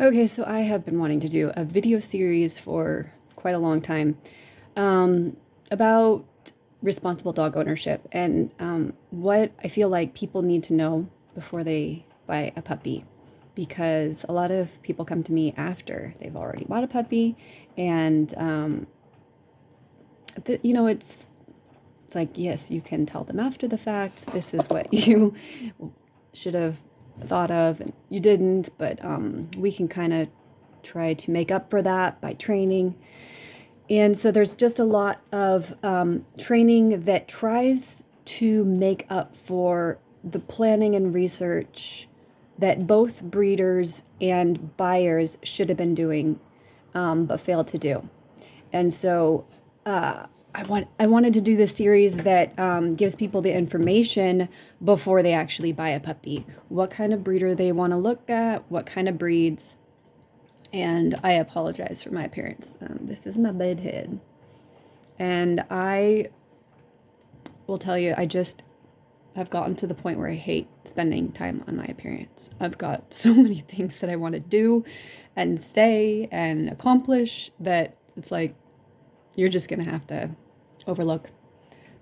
Okay, so I have been wanting to do a video series for quite a long time um, about responsible dog ownership and what I feel like people need to know before they buy a puppy. Because a lot of people come to me after they've already bought a puppy, and it's like, yes, you can tell them after the fact. This is what you should have thought of, and you didn't. But we can kind of try to make up for that by training. And so there's just a lot of training that tries to make up for the planning and research that both breeders and buyers should have been doing, but failed to do. And so I wanted to do this series that gives people the information before they actually buy a puppy. What kind of breeder they want to look at, what kind of breeds. And I apologize for my appearance. This is my bed head. And I will tell you, I just have gotten to the point where I hate spending time on my appearance. I've got so many things that I want to do and say and accomplish that it's like you're just going to have to overlook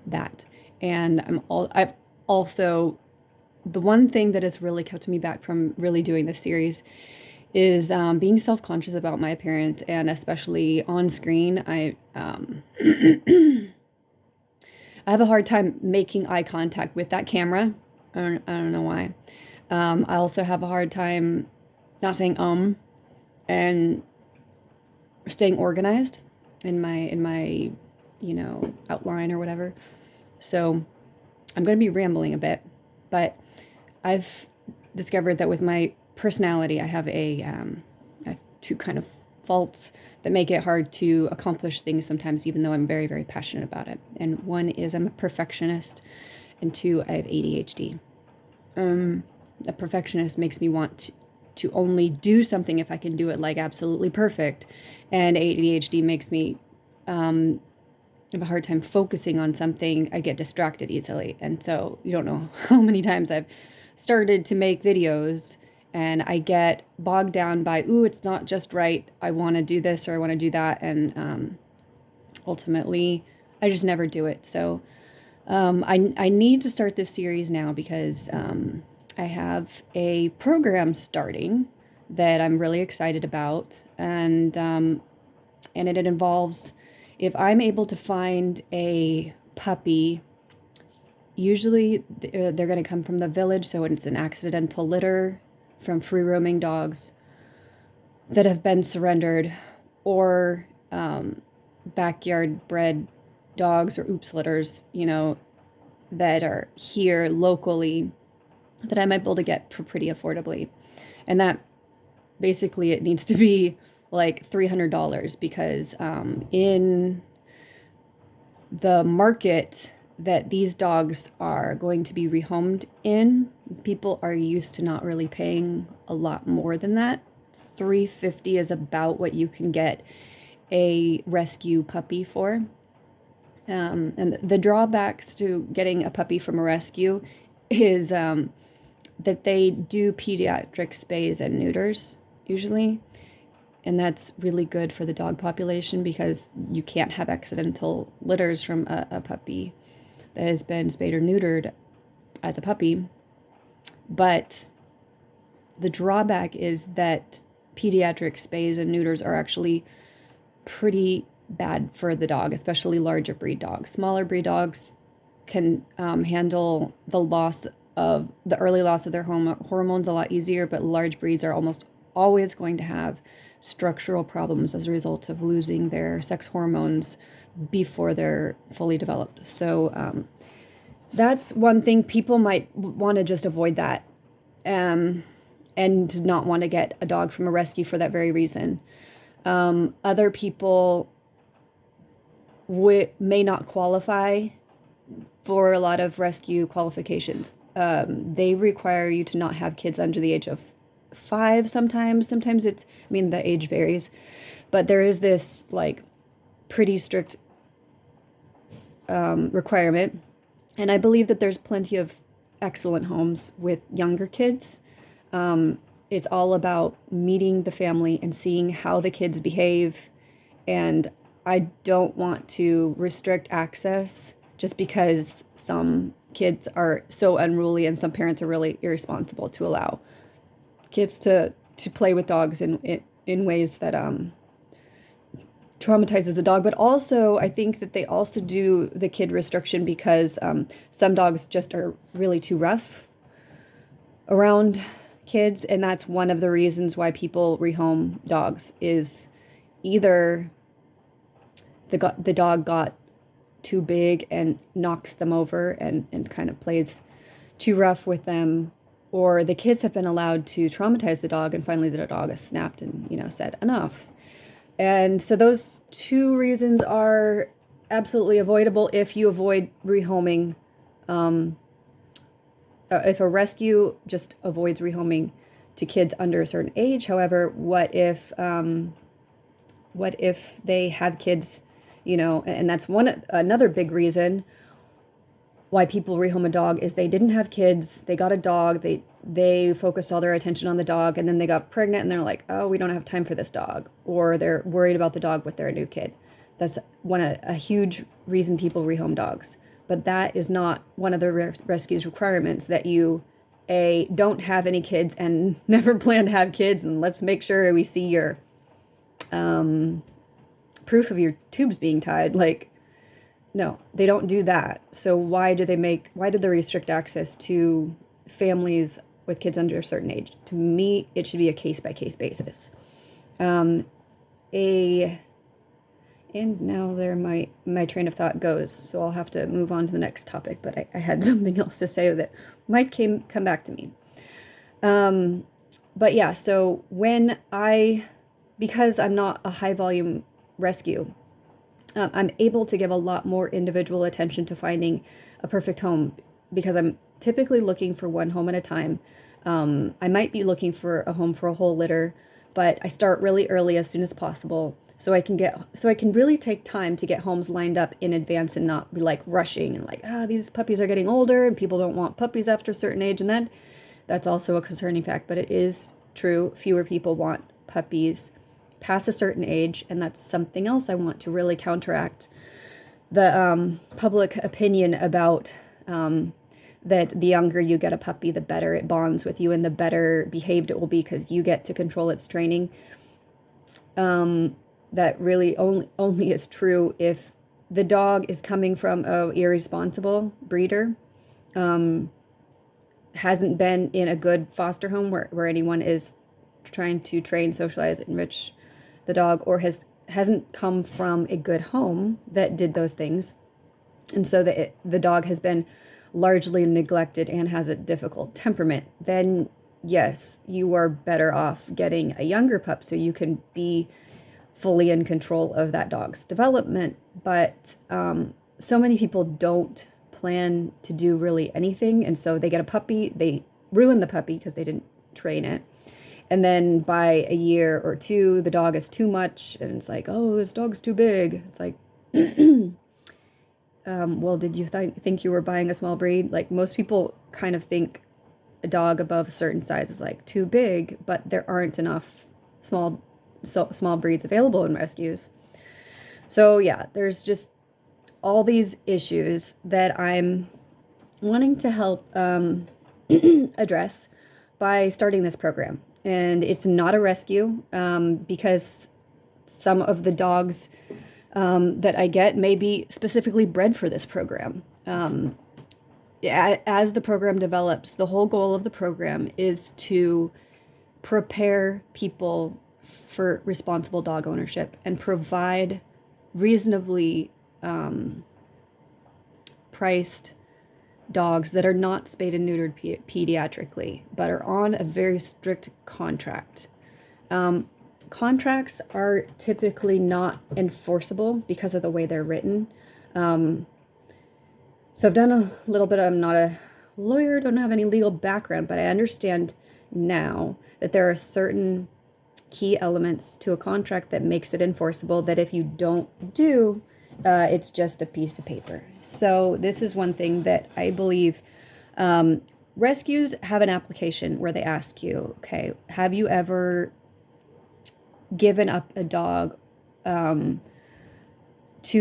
that. And I've also, the one thing that has really kept me back from really doing this series is being self-conscious about my appearance, and especially on screen. I have a hard time making eye contact with that camera. I don't know why. I also have a hard time not saying and staying organized in my outline or whatever. So I'm going to be rambling a bit, but I've discovered that with my personality, I have two kind of faults that make it hard to accomplish things sometimes, even though I'm very, very passionate about it. And one is I'm a perfectionist, and two, I have ADHD. A perfectionist makes me want to only do something if I can do it like absolutely perfect, and ADHD makes me have a hard time focusing on something. I get distracted easily. And so you don't know how many times I've started to make videos and I get bogged down by, ooh, it's not just right. I want to do this or I want to do that. And ultimately, I just never do it. So I need to start this series now because I have a program starting that I'm really excited about. And it involves, if I'm able to find a puppy, usually they're going to come from the village, so it's an accidental litter from free roaming dogs that have been surrendered, or backyard bred dogs or oops litters, that are here locally that I'm able to get for pretty affordably. And that basically it needs to be like $300 because in the market that these dogs are going to be rehomed in, people are used to not really paying a lot more than that. 350 is about what you can get a rescue puppy for. And the drawbacks to getting a puppy from a rescue is that they do pediatric spays and neuters usually. And that's really good for the dog population because you can't have accidental litters from a puppy that has been spayed or neutered as a puppy. But the drawback is that pediatric spays and neuters are actually pretty bad for the dog, especially larger breed dogs. Smaller breed dogs can handle the early loss of their hormones a lot easier, but large breeds are almost always going to have structural problems as a result of losing their sex hormones before they're fully developed. So that's one thing. People might want to just avoid that, and not want to get a dog from a rescue for that very reason. Other people may not qualify for a lot of rescue qualifications. They require you to not have kids under the age of 5 sometimes. Sometimes the age varies, but there is this like pretty strict requirement. And I believe that there's plenty of excellent homes with younger kids. it's all about meeting the family and seeing how the kids behave. And I don't want to restrict access just because some kids are so unruly and some parents are really irresponsible to allow kids to play with dogs in ways that traumatizes the dog. But also, I think that they also do the kid restriction because some dogs just are really too rough around kids, and that's one of the reasons why people rehome dogs is either the dog got too big and knocks them over and kind of plays too rough with them, or the kids have been allowed to traumatize the dog and finally the dog has snapped and, said enough. And so those two reasons are absolutely avoidable if you avoid rehoming. If a rescue just avoids rehoming to kids under a certain age. However, what if they have kids, and that's another big reason why people rehome a dog is they didn't have kids, they got a dog, they focused all their attention on the dog, and then they got pregnant and they're like, oh, we don't have time for this dog, or they're worried about the dog with their new kid. That's a huge reason people rehome dogs. But that is not one of the rescue's requirements, that you don't have any kids and never plan to have kids, and let's make sure we see your proof of your tubes being tied. Like, no, they don't do that. So why did they restrict access to families with kids under a certain age? To me, it should be a case-by-case basis. And now my train of thought goes, so I'll have to move on to the next topic, but I had something else to say that might come back to me. But yeah, so because I'm not a high volume rescue, I'm able to give a lot more individual attention to finding a perfect home, because I'm typically looking for one home at a time. I might be looking for a home for a whole litter, but I start really early, as soon as possible, so I can really take time to get homes lined up in advance and not be like rushing and like, these puppies are getting older and people don't want puppies after a certain age. And that's also a concerning fact, but it is true. Fewer people want puppies past a certain age, and that's something else I want to really counteract the public opinion about that the younger you get a puppy, the better it bonds with you and the better behaved it will be because you get to control its training. That really only is true if the dog is coming from a irresponsible breeder, hasn't been in a good foster home where anyone is trying to train, socialize, enrich the dog, or hasn't come from a good home that did those things, and so the dog has been largely neglected and has a difficult temperament, then yes, you are better off getting a younger pup so you can be fully in control of that dog's development. But so many people don't plan to do really anything, and so they get a puppy, they ruin the puppy because they didn't train it, and then by a year or two the dog is too much and it's like, oh, this dog's too big. It's like, well, did you think you were buying a small breed? Like, most people kind of think a dog above a certain size is like too big, but there aren't enough small breeds available in rescues. So yeah, there's just all these issues that I'm wanting to help address by starting this program. And it's not a rescue, because some of the dogs that I get may be specifically bred for this program. As the program develops, the whole goal of the program is to prepare people for responsible dog ownership and provide reasonably priced dogs that are not spayed and neutered pediatrically, but are on a very strict contract. Contracts are typically not enforceable because of the way they're written. So I've done a little bit. I'm not a lawyer, don't have any legal background, but I understand now that there are certain key elements to a contract that makes it enforceable, that if you don't do, it's just a piece of paper. So this is one thing that I believe rescues have an application where they ask you, okay, have you ever given up a dog to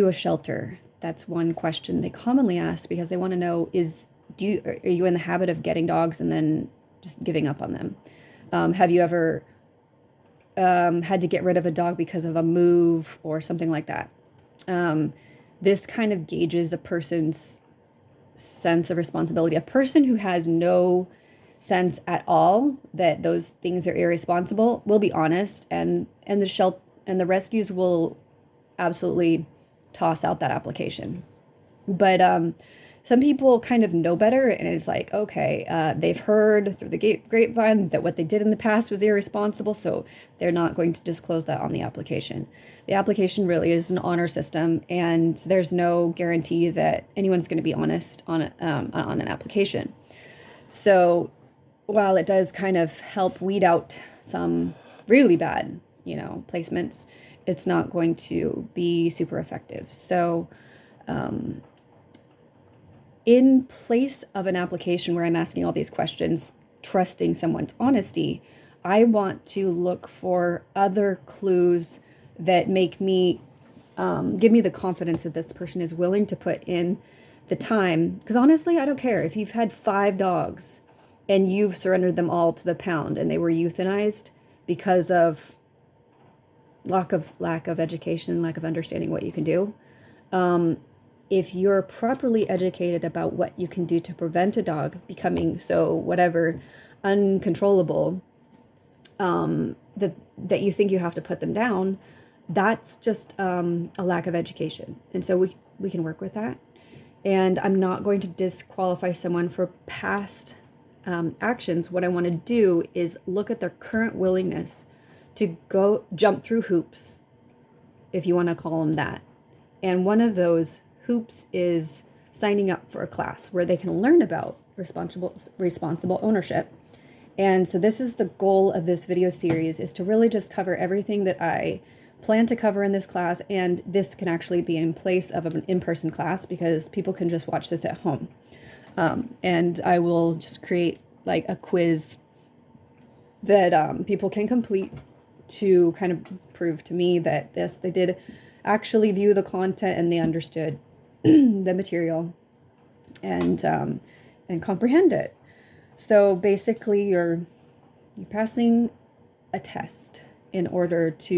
a shelter? That's one question they commonly ask because they want to know are you in the habit of getting dogs and then just giving up on them? Have you ever had to get rid of a dog because of a move or something like that? This kind of gauges a person's sense of responsibility. A person who has no sense at all that those things are irresponsible will be honest, and the rescues will absolutely toss out that application. But some people kind of know better, and it's like, okay, they've heard through the grapevine that what they did in the past was irresponsible, so they're not going to disclose that on the application. The application really is an honor system, and there's no guarantee that anyone's going to be honest on an application. So while it does kind of help weed out some really bad, placements, it's not going to be super effective. So in place of an application where I'm asking all these questions, trusting someone's honesty, I want to look for other clues that make me, give me the confidence that this person is willing to put in the time. Because honestly, I don't care if you've had 5 dogs and you've surrendered them all to the pound and they were euthanized because of lack of education, lack of understanding what you can do. If you're properly educated about what you can do to prevent a dog becoming uncontrollable, that you think you have to put them down, that's just a lack of education. And so we can work with that. And I'm not going to disqualify someone for past actions. What I want to do is look at their current willingness to go jump through hoops, if you want to call them that. And one of those hoops is signing up for a class where they can learn about responsible ownership. And so this is the goal of this video series, is to really just cover everything that I plan to cover in this class. And this can actually be in place of an in-person class because people can just watch this at home. And I will just create like a quiz that people can complete to kind of prove to me that they did actually view the content and they understood the material and comprehend it. So basically, you're passing a test in order to